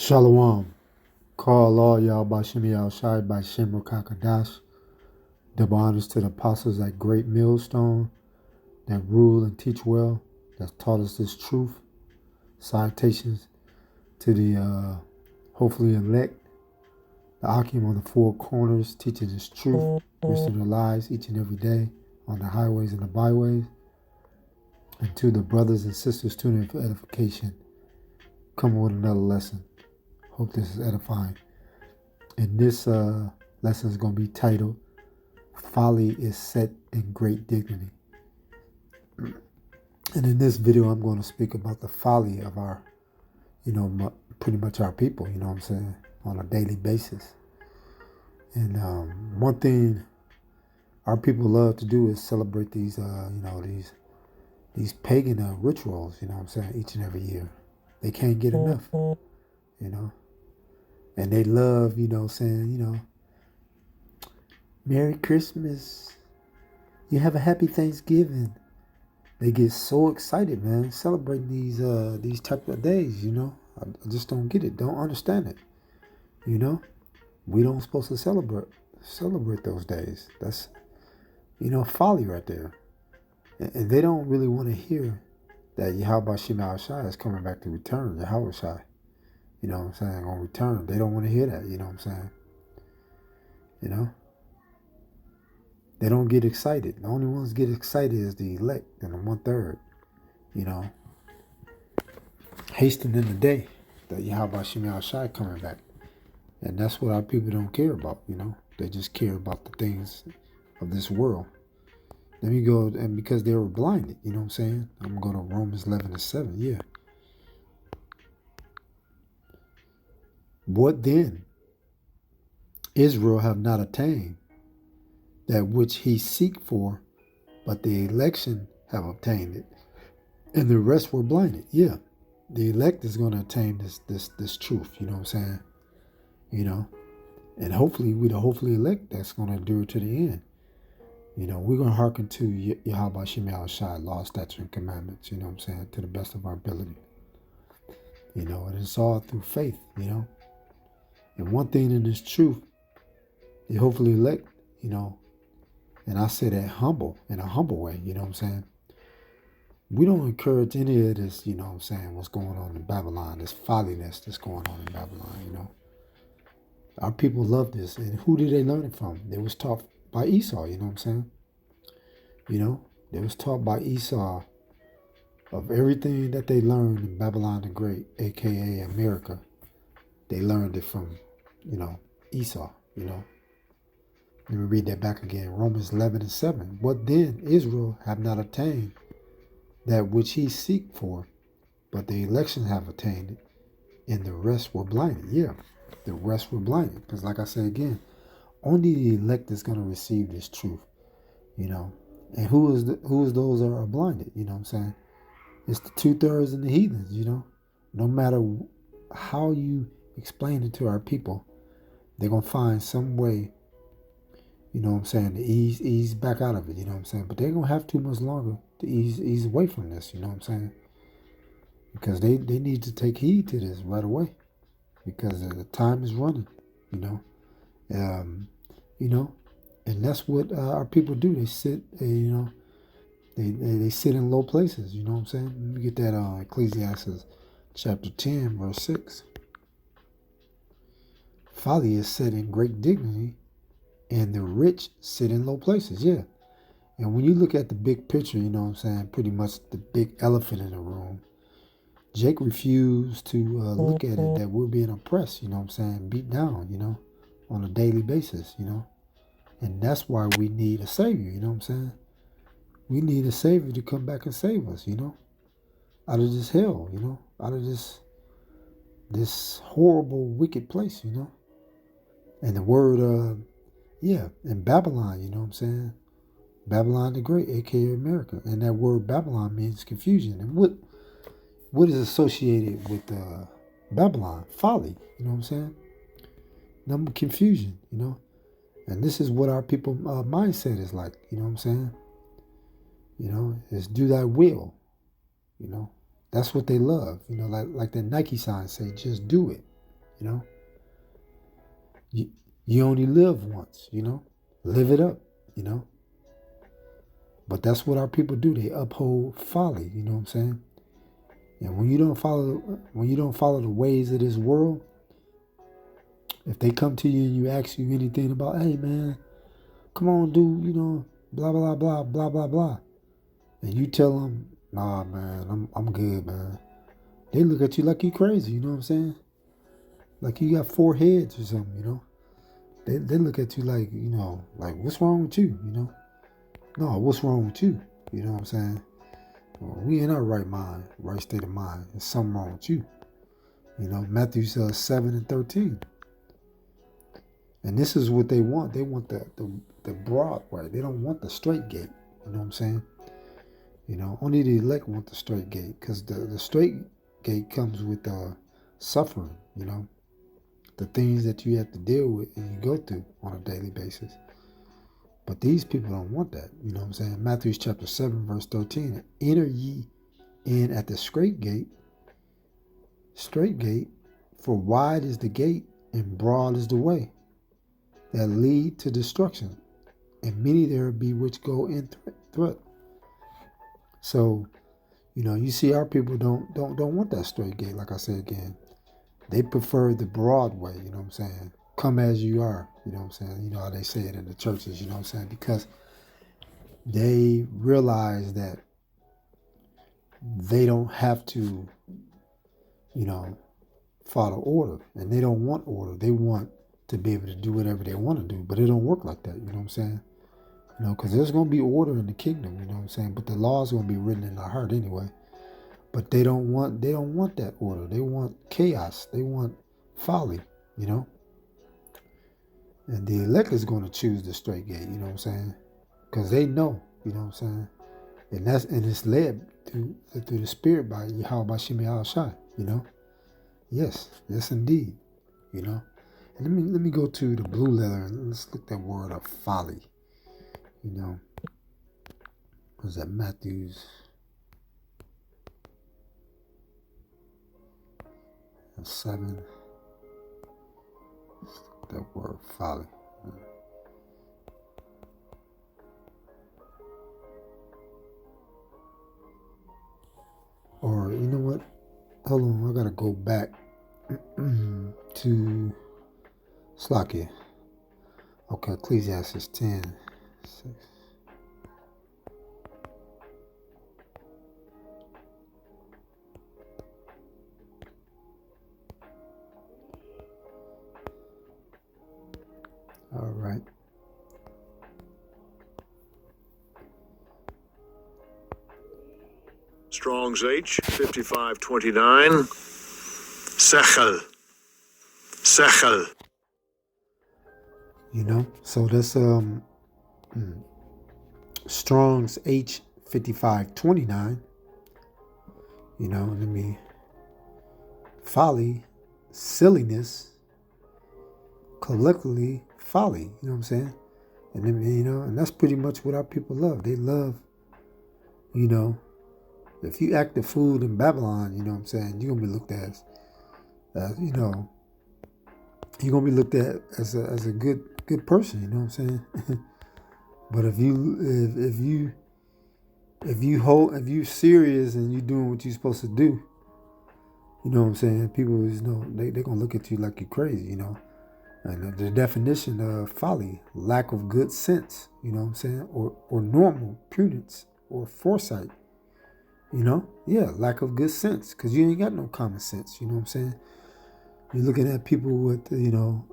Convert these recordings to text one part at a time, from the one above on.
Shalom. Call all y'all by Shemi Al Shai by Shem Kakadash. Double honors to the apostles at Great Millstone that rule and teach well, that taught us this truth. Salutations to the hopefully elect, the Akim on the four corners, teaching this truth, risking their lives each and every day on the highways and the byways. And to the brothers and sisters tuning in for edification, coming with another lesson. Hope this is edifying. And this lesson is going to be titled, Folly is Set in Great Dignity. And in this video, I'm going to speak about the folly of our, pretty much our people, you know what I'm saying, on a daily basis. And one thing our people love to do is celebrate these, these pagan rituals, you know what I'm saying, each and every year. They can't get enough, And they love, saying, Merry Christmas. You have a happy Thanksgiving. They get so excited, man, celebrating these type of days, I just don't get it, don't understand it, We don't supposed to celebrate those days. That's, folly right there. And they don't really want to hear that Yahweh Shema Shai is coming back to return, Yahweh Shai. You know what I'm saying? On return. They don't want to hear that, you know what I'm saying? They don't get excited. The only ones get excited is the elect and the 1/3. Hastening the day that Yahweh Shema Shai coming back. And that's what our people don't care about, They just care about the things of this world. Let me go, and because they were blinded, you know what I'm saying? I'm going to go to Romans 11:7, yeah. What then? Israel have not attained that which he seek for, but the election have obtained it. And the rest were blinded. Yeah. The elect is going to attain this truth, you know what I'm saying? And hopefully we the hopefully elect that's going to endure to the end. We're going to hearken to Yahweh Shema Al Shai, law, statutes, and commandments, you know what I'm saying, to the best of our ability. And it's all through faith, And one thing in this truth, the hopefully elect, and I say that in a humble way, you know what I'm saying? We don't encourage any of this, you know what I'm saying, what's going on in Babylon, this folliness that's going on in Babylon, Our people love this. And who did they learn it from? They was taught by Esau, you know what I'm saying? They was taught by Esau of everything that they learned in Babylon the Great, a.k.a. America. They learned it from, Esau, Let me read that back again. Romans 11:7. What then? Israel have not attained that which he seek for, but the election have attained it, and the rest were blinded. Yeah, the rest were blinded. Because like I said again, only the elect is going to receive this truth, And who is those that are blinded? You know what I'm saying? It's the 2/3 and the heathens, No matter how you explain it to our people, they're going to find some way, you know what I'm saying, to ease back out of it, you know what I'm saying? But they're going to have too much longer to ease away from this, you know what I'm saying? Because they need to take heed to this right away. Because the time is running, And that's what our people do. They sit, they sit in low places, you know what I'm saying? Let me get that Ecclesiastes chapter 10, verse 6. Folly is set in great dignity, and the rich sit in low places, yeah. And when you look at the big picture, you know what I'm saying, pretty much the big elephant in the room, Jake refused to look at it that we're being oppressed, you know what I'm saying, beat down, on a daily basis, And that's why we need a savior, you know what I'm saying? We need a savior to come back and save us, out of this hell, out of this horrible, wicked place, And the word, in Babylon, you know what I'm saying? Babylon the Great, a.k.a. America. And that word Babylon means confusion. And what is associated with Babylon? Folly, you know what I'm saying? Number confusion, And this is what our people mindset is like, you know what I'm saying? Is do thy will, That's what they love, like the Nike sign say, just do it. You know, you only live once. You know, live it up. You know, but that's what our people do. They uphold folly. You know what I'm saying? And when you don't follow the ways of this world, if they come to you and you ask you anything about, hey man, come on, dude, you know, blah blah blah blah blah blah, and you tell them, nah, man, I'm good, man. They look at you like you crazy. You know what I'm saying? Like you got four heads or something. You know? They look at you like, you know, like what's wrong with you? You know? No, what's wrong with you? You know what I'm saying? Well, we in our right mind, right state of mind. There's something wrong with you. You know, Matthew says 7:13. And this is what they want. They want the broad way. They don't want the straight gate. You know what I'm saying? You know, only the elect want the straight gate, because the straight gate comes with suffering. You know, the things that you have to deal with and you go through on a daily basis. But these people don't want that. You know what I'm saying? Matthew chapter 7, verse 13. Enter ye in at the straight gate, for wide is the gate and broad is the way that lead to destruction, and many there be which go in through it. So, you know, you see our people don't want that straight gate. Like I said again, they prefer the broad way. You know what I'm saying? Come as you are. You know what I'm saying? You know how they say it in the churches. You know what I'm saying? Because they realize that they don't have to, you know, follow order, and they don't want order. They want to be able to do whatever they want to do, but it don't work like that. You know what I'm saying? You know, because there's going to be order in the kingdom. You know what I'm saying? But the laws are going to be written in our heart anyway. But they don't want that order. They want chaos. They want folly. You know. And the elect is going to choose the straight gate. You know what I'm saying? Because they know. You know what I'm saying? And it's led through the Spirit by Yahweh Shem Shai. You know. Yes indeed. You know. And let me go to the blue letter and let's look at that word of folly. You know, was that Matthew's 7? Let's look at that word folly. Or you know what? Hold on, I gotta go back to Slakia. Okay, Ecclesiastes 10:6. All right. Strong's H 5529. Sechel. You know, so that's Strong's H 5529. You know, let me folly, silliness, collectively folly. You know what I'm saying? And then, you know, and that's pretty much what our people love. They love, you know, if you act the fool in Babylon, you know what I'm saying, you're gonna be looked at as you know, you're gonna be looked at as a good person. You know what I'm saying? But if you serious and you doing what you're supposed to do, you know what I'm saying, people is, you know, they're gonna look at you like you're crazy. You know. And the definition of folly, lack of good sense, you know what I'm saying, or normal prudence or foresight, you know, yeah, lack of good sense, because you ain't got no common sense, you know what I'm saying. You're looking at people with, you know,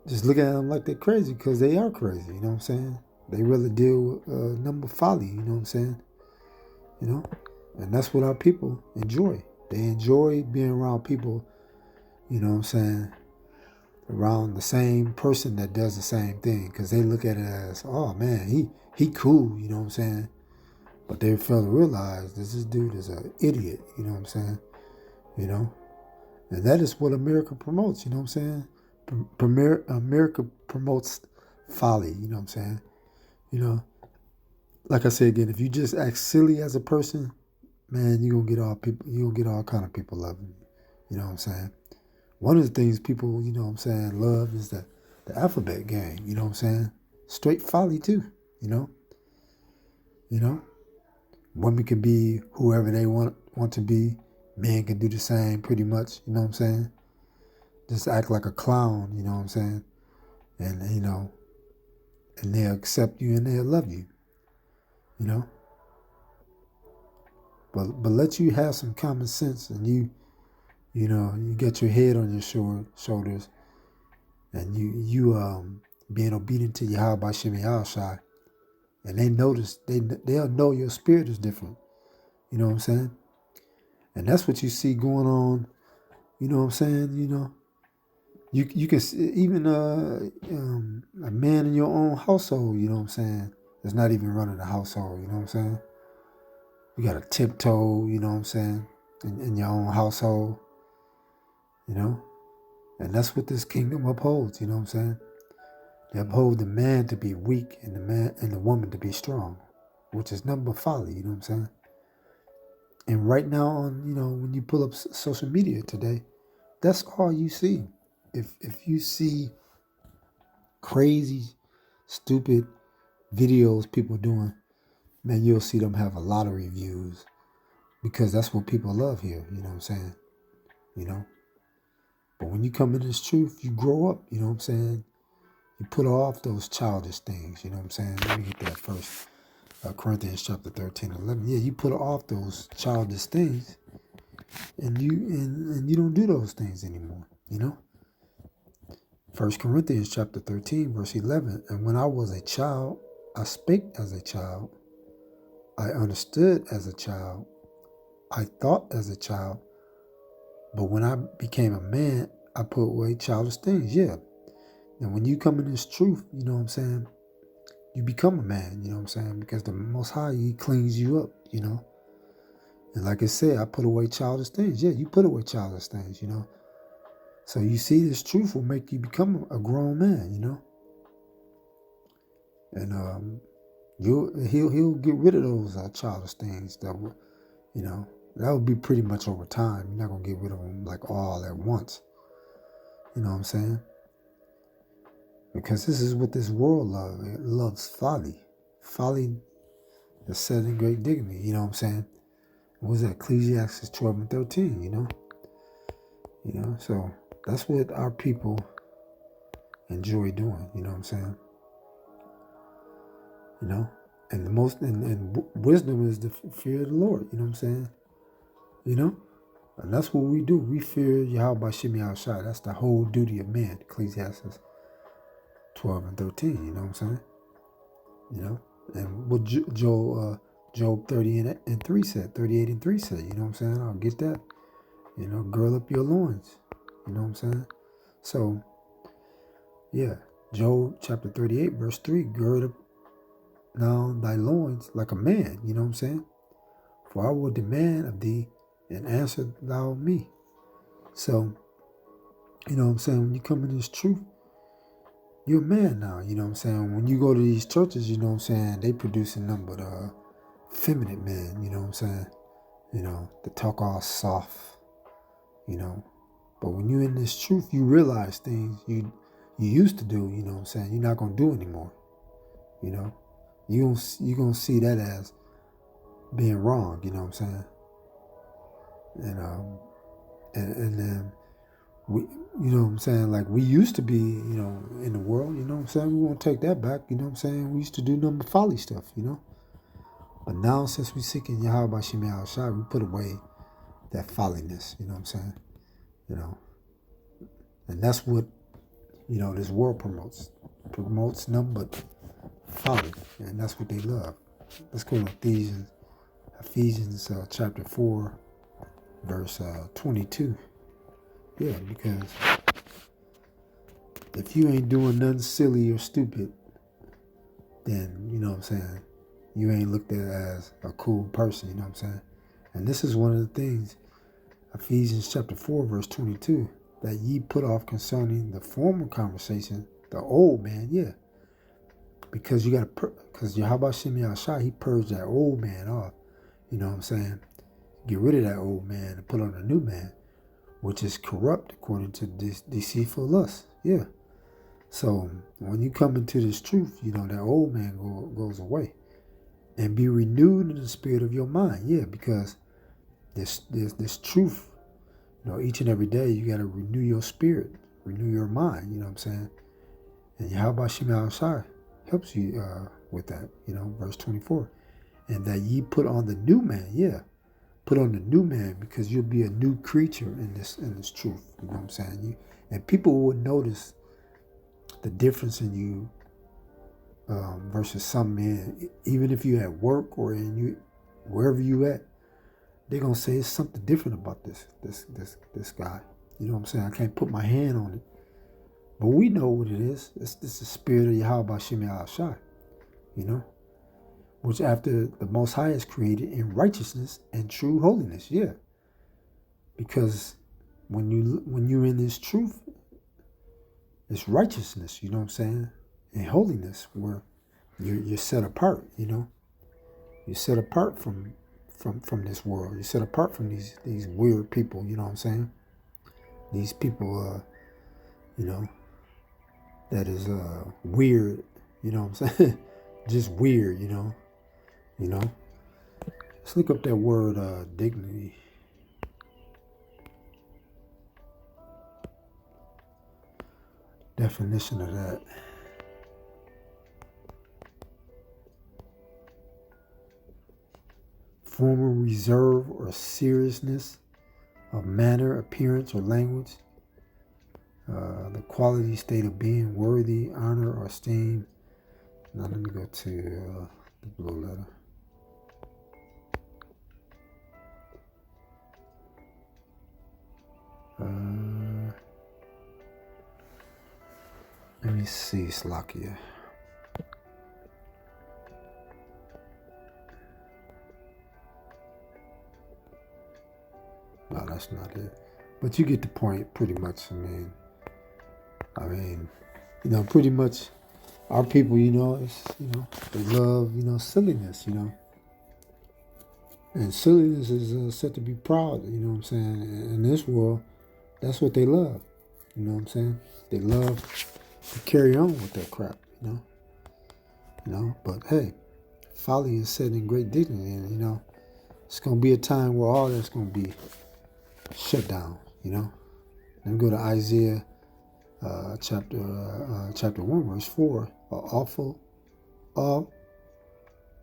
just looking at them like they're crazy because they are crazy, you know what I'm saying. They really deal with number folly, you know what I'm saying, you know, and that's what our people enjoy. They enjoy being around people, you know what I'm saying, around the same person that does the same thing, because they look at it as, oh man, he cool, you know what I'm saying. But they fail to realize this dude is an idiot, you know what I'm saying, you know. And that is what America promotes, you know what I'm saying. America promotes folly, you know what I'm saying. You know, like I said again, if you just act silly as a person, man, you're gonna get all kind of people loving you. You know what I'm saying? One of the things people, love is the alphabet game. You know what I'm saying? Straight folly too. You know. You know. Women can be whoever they want to be. Men can do the same, pretty much. You know what I'm saying? Just act like a clown. You know what I'm saying? And and they'll accept you and they'll love you. You know. But let you have some common sense, and you get your head on your shoulders, and you being obedient to Yahweh Shemi Shai, and they'll know your spirit is different. You know what I'm saying? And that's what you see going on. You know what I'm saying? You can see, even a man in your own household. You know what I'm saying? That's not even running the household. You know what I'm saying? You got to tiptoe. You know what I'm saying? In your own household. You know, and that's what this kingdom upholds. You know what I'm saying? They uphold the man to be weak and the woman to be strong, which is nothing but folly. You know what I'm saying? And right now, when you pull up social media today, that's all you see. If you see crazy, stupid videos people doing, man, you'll see them have a lot of reviews because that's what people love here. You know what I'm saying? You know. But when you come into this truth, you grow up. You know what I'm saying? You put off those childish things. You know what I'm saying? Let me get that first. Corinthians chapter 13 and 11. Yeah, you put off those childish things, and you don't do those things anymore. You know. 1 Corinthians chapter 13 verse 11. And when I was a child, I spake as a child. I understood as a child. I thought as a child. But when I became a man, I put away childish things. Yeah. And when you come in this truth, you know what I'm saying, you become a man, you know what I'm saying, because the Most High, He cleans you up, you know. And like I said, I put away childish things. Yeah, you put away childish things, you know. So you see, this truth will make you become a grown man, you know. And he'll get rid of those childish things that will, that will be pretty much over time. You're not gonna get rid of them like all at once. You know what I'm saying? Because this is what this world loves. It loves folly. Folly is set in great dignity. You know what I'm saying? What was that? Ecclesiastes 12 and 13, you know? So that's what our people enjoy doing, you know what I'm saying? You know? And the most, and wisdom is the fear of the Lord, you know what I'm saying? You know? And that's what we do. We fear Yahweh Shemi Shai. That's the whole duty of man, Ecclesiastes 12 and 13, you know what I'm saying? You know? And what Job 30 and 3 said, 38 and 3 said, you know what I'm saying? I'll get that. You know, gird up your loins. You know what I'm saying? So, yeah. Job chapter 38, verse 3, gird up now thy loins like a man. You know what I'm saying? For I will demand of thee and answer thou me. So, you know what I'm saying? When you come in this truth, you're a man now. You know what I'm saying? When you go to these churches, you know what I'm saying? They producing nothing but feminine men. You know what I'm saying? You know, they talk all soft. You know, but when you're in this truth, you realize things you used to do, you know what I'm saying, you're not going to do anymore. You know, you're going to see that as being wrong, you know what I'm saying? And then we, you know what I'm saying, like we used to be, you know, in the world, you know what I'm saying, we won't take that back, you know what I'm saying, we used to do nothing but folly stuff, you know. But now since we seek in Yahweh Shemi Shai, we put away that folliness, you know what I'm saying, you know. And that's what, you know, this world promotes nothing but folly, and that's what they love. Let's go to Ephesians chapter 4, verse 22. Yeah, because if you ain't doing nothing silly or stupid, then, you know what I'm saying, you ain't looked at as a cool person, you know what I'm saying? And this is one of the things, Ephesians chapter 4, verse 22, that ye put off concerning the former conversation, the old man, yeah. Because you got to, because Yahweh Shemi Shai, He purged that old man off. You know what I'm saying? Get rid of that old man and put on a new man, which is corrupt according to this deceitful lust. Yeah. So when you come into this truth, that old man goes away, and be renewed in the spirit of your mind. Yeah, because this truth, each and every day you got to renew your spirit, renew your mind. You know what I'm saying? And Yahweh Shem Shai helps you with that. Verse 24, and that ye put on the new man. Yeah, put on the new man, because you'll be a new creature in this truth. You know what I'm saying? And people would notice the difference in you versus some men. Even if you at work or wherever you at, they're gonna say it's something different about this guy. You know what I'm saying? I can't put my hand on it, but we know what it is. It's the spirit of Yahweh Shem Shai, which after the Most High is created in righteousness and true holiness. Yeah, because when you're in this truth, it's righteousness. You know what I'm saying? And holiness, where you're set apart. You're set apart from this world. You're set apart from these weird people. You know what I'm saying? These people, that is weird. You know what I'm saying? Just weird. Let's look up that word dignity. Definition of that. Formal reserve or seriousness of manner, appearance, or language. The quality, state of being worthy, honor, or esteem. Now let me go to the blue letter. Let me see, Slakia. No, that's not it. But you get the point, pretty much. I mean, pretty much our people, it's, they love, silliness, And silliness is said to be proud, you know what I'm saying? In this world, that's what they love, you know what I'm saying? They love to carry on with that crap, But hey, folly is set in great dignity, and, it's going to be a time where all that's going to be shut down, Let me go to Isaiah chapter 1, verse 4. A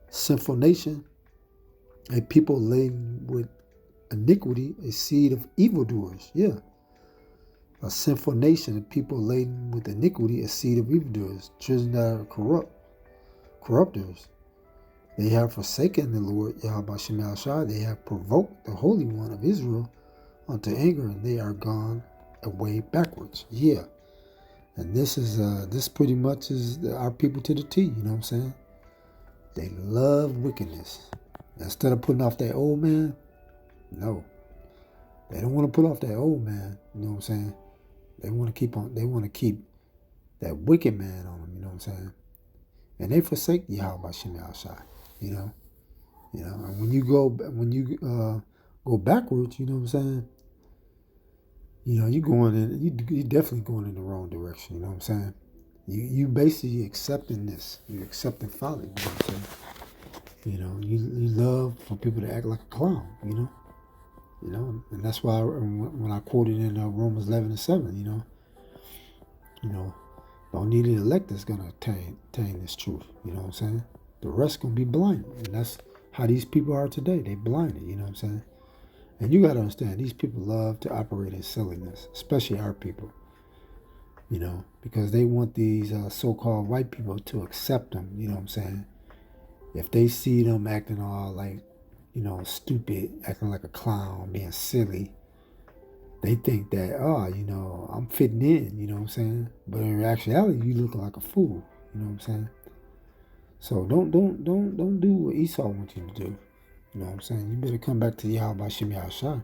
sinful nation, a people laden with iniquity, a seed of evildoers. Yeah. A sinful nation, a people laden with iniquity, a seed of evildoers, children that are corrupters. They have forsaken the Lord, Yahweh Shem Shai. They have provoked the Holy One of Israel unto anger, and they are gone away backwards. Yeah. And this pretty much is our people to the T, you know what I'm saying? They love wickedness. Instead of putting off that old man, no. They don't want to put off that old man, you know what I'm saying? They want to keep that wicked man on them, you know what I'm saying? And they forsake Yahweh Shem Shai, and when you go backwards, you know what I'm saying? You're definitely going in the wrong direction, you know what I'm saying? You basically accepting this. You're accepting folly, you know what I'm saying? You love for people to act like a clown, and that's why when I quoted in Romans 11:7, don't need an elect that's going to attain this truth, you know what I'm saying? The rest going to be blinded, and that's how these people are today. They blinded, you know what I'm saying? And you got to understand, these people love to operate in silliness, especially our people, because they want these so-called white people to accept them, you know what I'm saying? If they see them acting all like, stupid, acting like a clown, being silly, they think that, I'm fitting in, you know what I'm saying? But in actuality, you look like a fool, you know what I'm saying? So don't do what Esau wants you to do. You know what I'm saying? You better come back to Yahweh Shem Shai.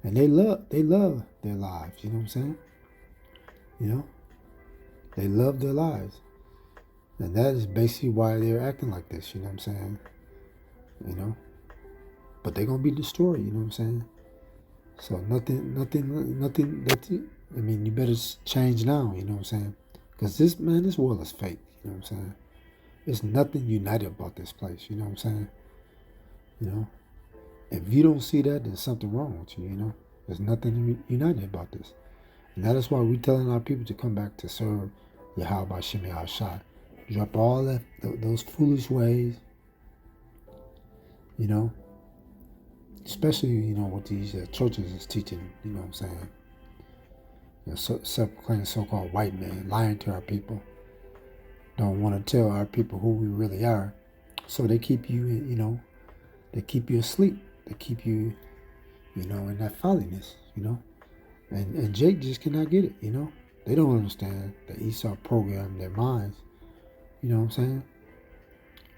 And they love their lives, you know what I'm saying? They love their lives. And that is basically why they're acting like this, you know what I'm saying? But they're going to be destroyed, you know what I'm saying? So nothing. I mean, you better change now. You know what I'm saying? Because this world is fake. You know what I'm saying? There's nothing united about this place. You know what I'm saying? You know, if you don't see that, there's something wrong with you. You know, there's nothing united about this, and that is why we're telling our people to come back to serve Yahweh Shemi Shai. Drop all those foolish ways. You know, especially what these churches is teaching. You know what I'm saying? Self-proclaimed so-called white men lying to our people. Don't want to tell our people who we really are, so they keep you, they keep you asleep. They keep you, in that folliness, And Jake just cannot get it, They don't understand that Esau programmed their minds. You know what I'm saying?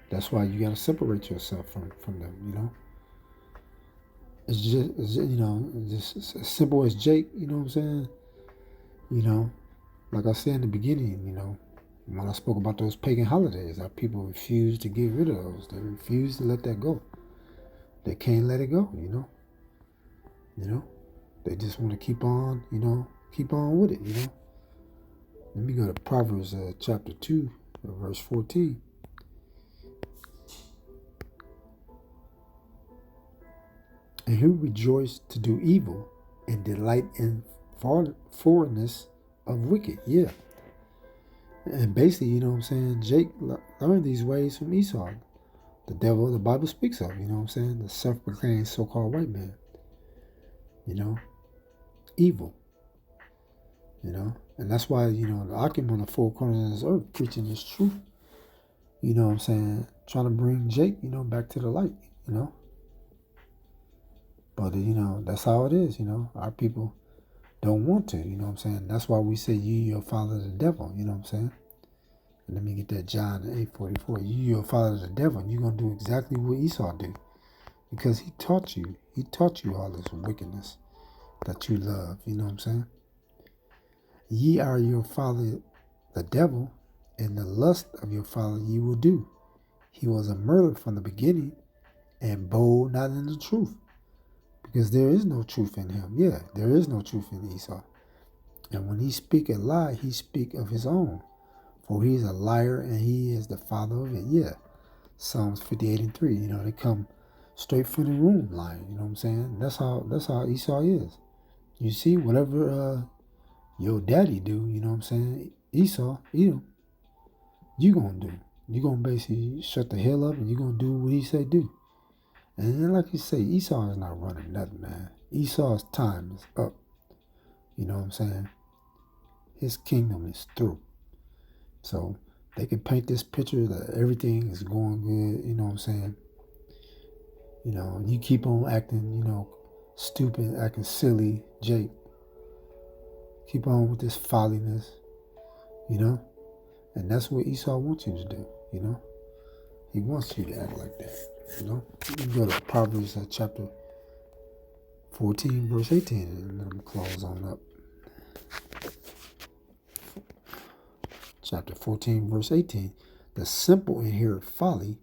That's why you got to separate yourself from them, It's just as simple as Jake, you know what I'm saying? Like I said in the beginning, when I spoke about those pagan holidays, our people refuse to get rid of those. They refuse to let that go. They can't let it go, They just want to keep on with it, Let me go to Proverbs chapter 2, verse 14. And who rejoice to do evil and delight in foreignness of wicked. Yeah. And basically, you know what I'm saying, Jake learned these ways from Esau, the devil the Bible speaks of, you know what I'm saying, the self-proclaimed so-called white man, evil, and that's why, I came on the four corners of this earth preaching this truth, you know what I'm saying, trying to bring Jake, back to the light, but, that's how it is, our people don't want to, you know what I'm saying, that's why we say you, your father, the devil, you know what I'm saying. Let me get that John 8:44. You, your father, the devil, and you're going to do exactly what Esau did. Because he taught you all this wickedness that you love. You know what I'm saying? Ye are your father, the devil, and the lust of your father ye will do. He was a murderer from the beginning, and bold not in the truth. Because there is no truth in him. Yeah, there is no truth in Esau. And when he speak a lie, he speak of his own. For he is a liar, and he is the father of it. Yeah. Psalms 58:3. They come straight from the room lying. You know what I'm saying? That's how Esau is. You see, whatever your daddy do, you know what I'm saying? Esau, you gonna do. You gonna basically shut the hell up and you gonna do what he say do. And then, like you say, Esau is not running nothing, man. Esau's time is up. You know what I'm saying? His kingdom is through. So they can paint this picture that everything is going good, you know what I'm saying? You keep on acting, stupid, acting silly, Jake. Keep on with this folliness, And that's what Esau wants you to do, He wants you to act like that, You can go to Proverbs chapter 14, verse 18, and let them close on up. Chapter 14, verse 18. The simple inherit folly,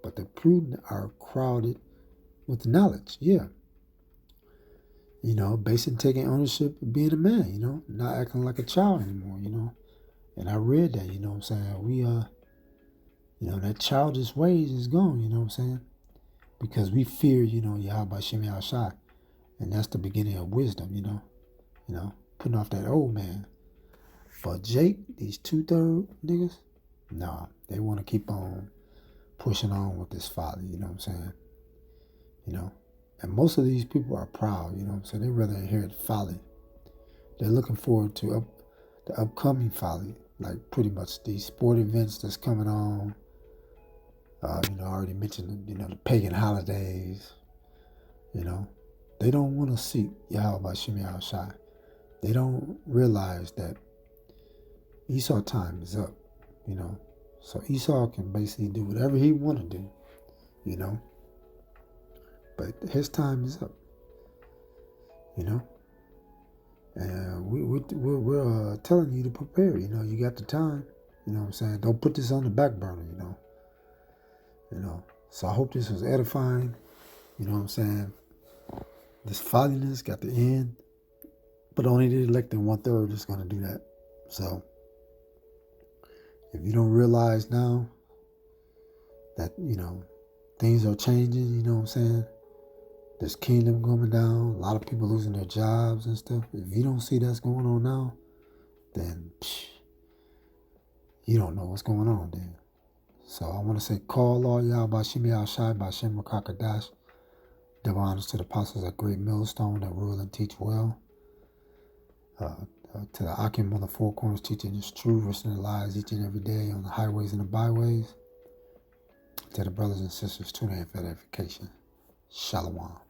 but the prudent are crowded with knowledge. Yeah. Basically taking ownership of being a man, not acting like a child anymore, And I read that, you know what I'm saying? We that childish ways is gone, you know what I'm saying? Because we fear, Yahweh Shemi Shai. And that's the beginning of wisdom, putting off that old man. But Jake, these 2/3 niggas, nah, they want to keep on pushing on with this folly, you know what I'm saying? And most of these people are proud, you know what I'm saying? They rather inherit folly. They're looking forward to the upcoming folly, like pretty much these sport events that's coming on. I already mentioned, the pagan holidays, They don't want to seek Yahweh Shemi Shai. They don't realize that Esau time is up, So Esau can basically do whatever he want to do, But his time is up, And we're telling you to prepare, You got the time, you know what I'm saying? Don't put this on the back burner, So I hope this was edifying, you know what I'm saying? This folliness got to end, but only the elected 1/3 is going to do that. So if you don't realize now that, things are changing, you know what I'm saying? There's kingdom coming down, a lot of people losing their jobs and stuff. If you don't see that's going on now, then you don't know what's going on then. So I want to say, call all y'all by Shimi Al-Shai, by Shem Rakakadash. Double honors to the apostles of Great Millstone that rule and teach well. To the Akim on the four corners, teaching his truth, risking their lives each and every day on the highways and the byways. To the brothers and sisters tuning in for edification. Shalom.